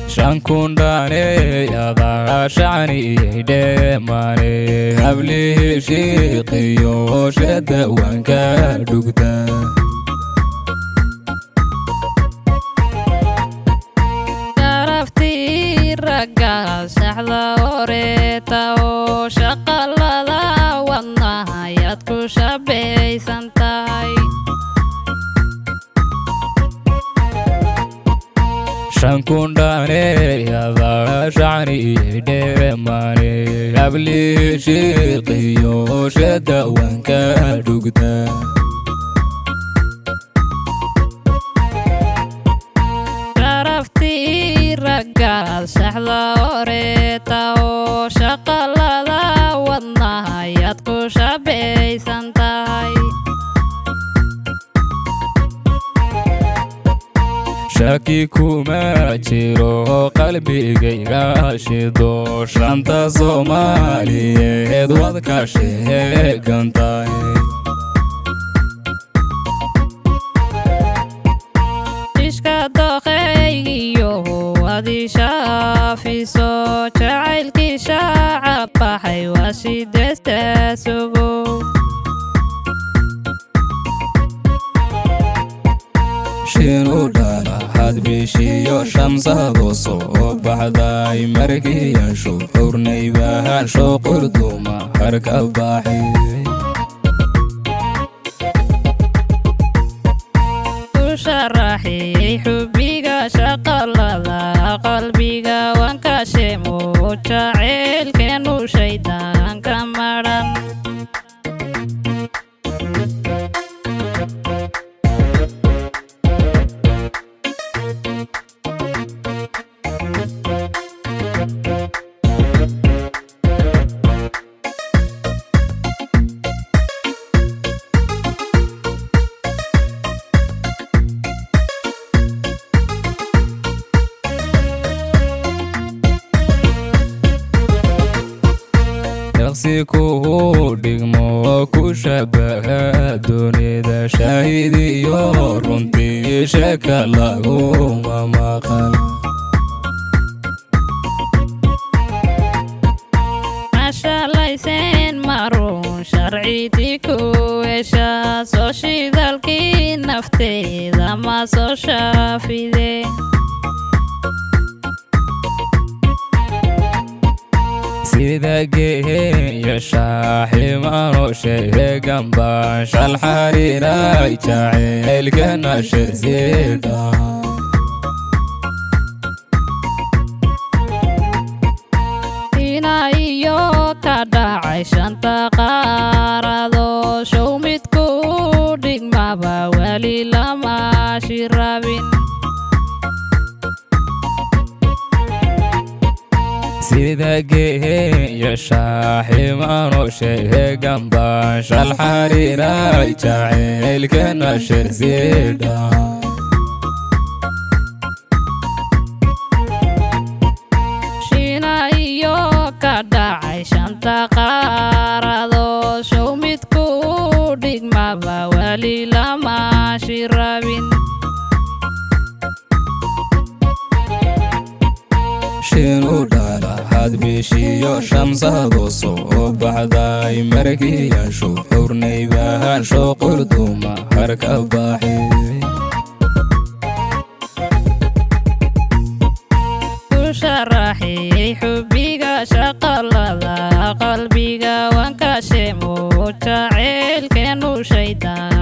شانكونداني يا شعني دماني قبله شيقي وشد وانكا دوغتا عرفتي الرقا سحظة وريتا وشقلدا wadnaha yaad ku shabaysan tahay شانكونداني يا شعني دماني قبله شيقي وشد وانكا دوغتا raggaad saxda oreeta oo shaqalada wadnaha yaad ku shabaysan tahay shaki kuma jiro qalbigayga shido shanta Soomaaliyeed wad ka sheegan tahay iska doqeygiyo wadi shaafiso jacaylkii shacab baxay waa sideesta sugo shinu dhala had bishiyo shamsado soo baxday markiyan shuhurnay bahan shuqurduma harka baxay sharaxay xubiga shaqalada qalbiga waan ka sheemo jacaylkeenu shaydaanka maran يغسيكو دقمو كشبه دونيدا شاهدي يورنتي شكله ما خل عشا ليسين مارون شرعيتي كويشا سوشي ذالكي نفتي ذا ما سو شافيدي sida geeya shaaximaano sheegan baan shal xariiray jacaylkana shirsiidha ina iyo ka dhacay shanta qaarado show midku dhigmaba weli lama shirabin sida geeya shaaximaano sheegan baan shal xariiray jacaylkana shirsiidha shina iyo ka dhacay shanta qaarado show midku dhigmaba weli lama shirabin shinu dhala had bishiyo shamsado soo baxday markiyan shuhurnay bahan shuqurduma harka baxay sharaxay xubiga shaqalada qalbiga waan ka sheemo jacaylkeenu shaydaan